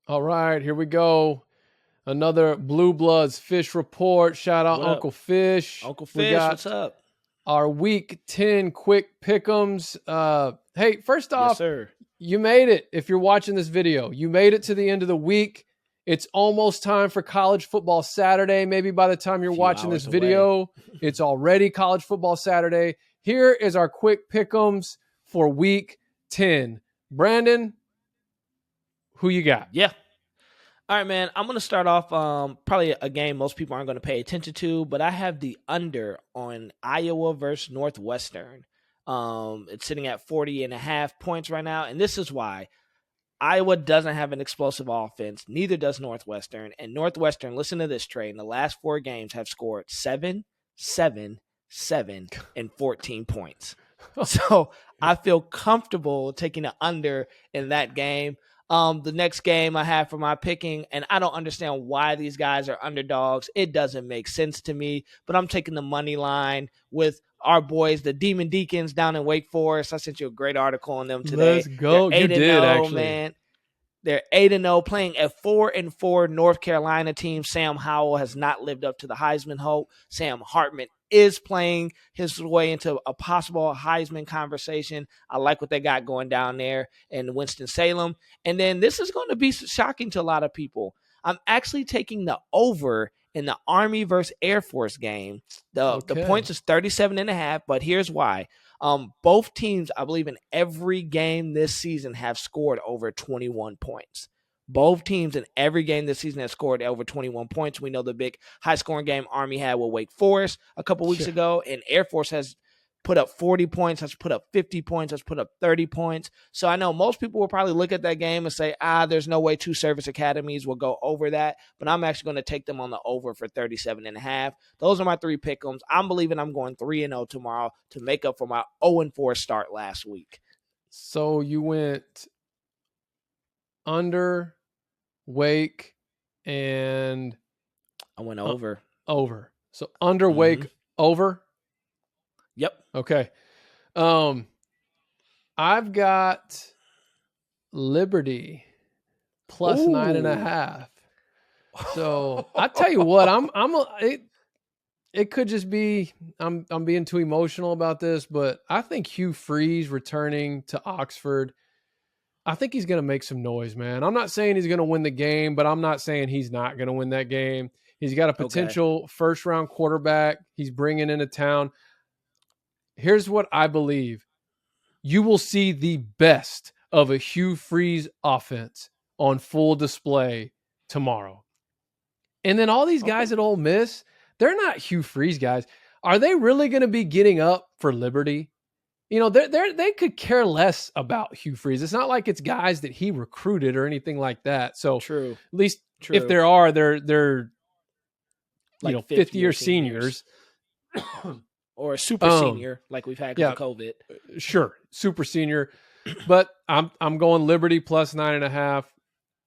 All right, here we go. Another Blue Bloods Fish report. Shout out What up? Uncle Fish. Uncle We Fish, what's got up? our Week 10 quick pick'ems. Hey, first Yes, off, sir. you made it. If you're watching this video, you made it to the end of the week. It's almost time for college football Saturday. Maybe by the time you're Few watching this hours away. video, it's already college football Saturday. Here is our quick pick'ems for Week 10. Brandon, who you got? Yeah. All right, man. I'm going to start off probably a game most people aren't going to pay attention to, but I have the under on Iowa versus Northwestern. It's sitting at 40.5 points right now, and this is why. Iowa doesn't have an explosive offense. Neither does Northwestern. And Northwestern, listen to this, Trey, in the last 4 games have scored 7, 7, 7, and 14 points. So I feel comfortable taking the under in that game. The next game I have for my picking, and I don't understand why these guys are underdogs. It doesn't make sense to me, but I'm taking the money line with our boys, the Demon Deacons down in Wake Forest. I sent you a great article on them today. Let's go. They're 8-0, You did, actually. man. They're 8-0, playing a 4-4 North Carolina team. Sam Howell has not lived up to the Heisman hope. Sam Hartman is playing his way into a possible Heisman conversation. I like what they got going down there in Winston-Salem. And then this is going to be shocking to a lot of people. I'm actually taking the over in the Army versus Air Force game. The points is 37.5, but here's why. Both teams, I believe, in every game this season have scored over 21 points. Both teams in every game this season have scored over 21 points. We know the big high-scoring game Army had with Wake Forest a couple weeks ago, and Air Force has put up 40 points, has put up 50 points, has put up 30 points. So I know most people will probably look at that game and say, there's no way 2 service academies will go over that. But I'm actually going to take them on the over for 37.5. Those are my 3 pick'ems. I'm believing I'm going 3-0 tomorrow to make up for my 0-4 start last week. So you went under, Wake, and I went over. Over. So under, Wake, over. Yep. Okay. I've got Liberty plus 9.5. So I tell you what, it could just be I'm being too emotional about this, but I think Hugh Freeze returning to Oxford, I think he's going to make some noise, man. I'm not saying he's going to win the game, but I'm not saying he's not going to win that game. He's got a potential first-round quarterback he's bringing into town. Here's what I believe. You will see the best of a Hugh Freeze offense on full display tomorrow. And then all these guys at Ole Miss, they're not Hugh Freeze guys. Are they really going to be getting up for Liberty? You know, they could care less about Hugh Freeze. It's not like it's guys that he recruited or anything like that. So True. At least if there are, they're like 50-year seniors. Or a super senior like we've had because of COVID. Sure, super senior. But I'm going Liberty plus 9.5.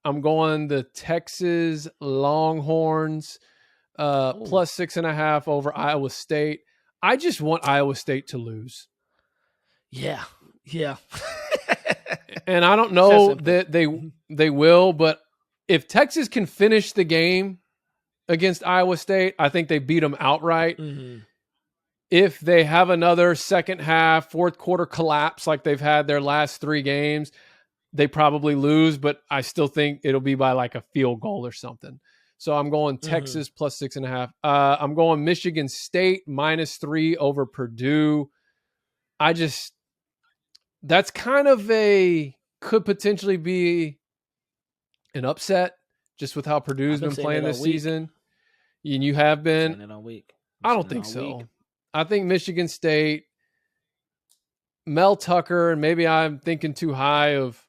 I'm going the Texas Longhorns plus 6.5 over Iowa State. I just want Iowa State to lose. Yeah. And I don't know that they will, but if Texas can finish the game against Iowa State, I think they beat them outright. Mm-hmm. If they have another second half, fourth quarter collapse like they've had their last 3 games, they probably lose, but I still think it'll be by like a field goal or something. So I'm going Texas plus 6.5. I'm going Michigan State -3 over Purdue. That's kind of could potentially be an upset just with how Purdue's been playing this season. And you have been. I don't think so. I think Michigan State, Mel Tucker, and maybe I'm thinking too high of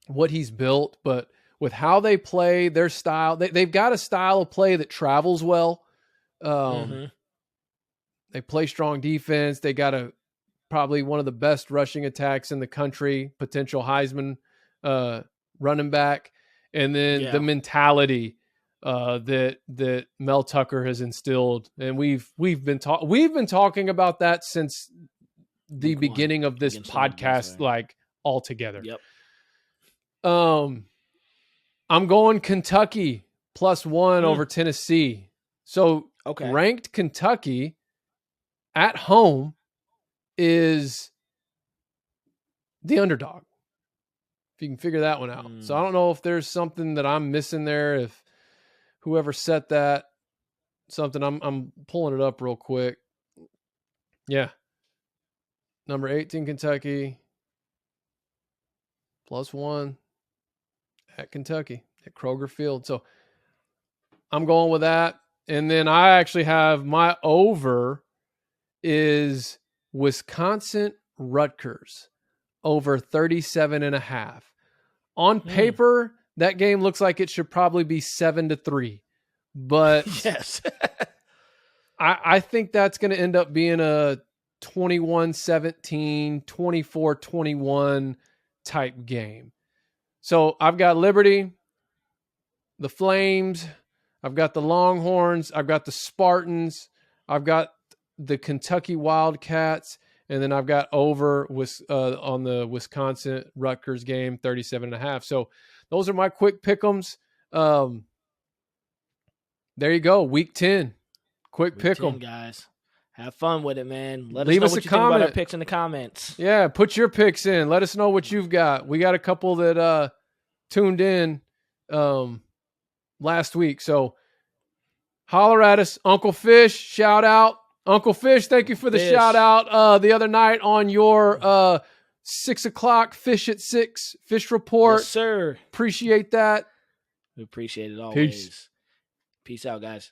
what he's built, but with how they play, their style, they've got a style of play that travels well. They play strong defense. They got probably one of the best rushing attacks in the country, potential Heisman running back, and then the mentality that Mel Tucker has instilled, and we've been talking about that since the beginning of this podcast, like all together. Yep. I'm going Kentucky +1 over Tennessee. So ranked Kentucky at home is the underdog. If you can figure that one out. So I don't know if there's something that I'm missing there. If whoever set that something, I'm pulling it up real quick. Yeah. Number 18, Kentucky +1 at Kentucky at Kroger Field. So I'm going with that. And then I actually have my over is Wisconsin Rutgers over 37.5. On paper, that game looks like it should probably be 7-3. But yes, I think that's going to end up being a 21-17, 24-21 type game. So I've got Liberty, the Flames, I've got the Longhorns, I've got the Spartans, I've got the Kentucky Wildcats, and then I've got over on the Wisconsin Rutgers game, 37.5. So those are my quick pick'ems. There you go, Week 10. Quick pick'em, guys. Have fun with it, man. Let Leave us know us what a you comment. think about our picks in the comments. Yeah, put your picks in. Let us know what you've got. We got a couple that tuned in last week. So holler at us. Uncle Fish, shout out. Uncle Fish, thank you for the shout out the other night on your 6 o'clock Fish at 6 Fish Report. Yes, sir. Appreciate that. We appreciate it always. Peace. Peace out, guys.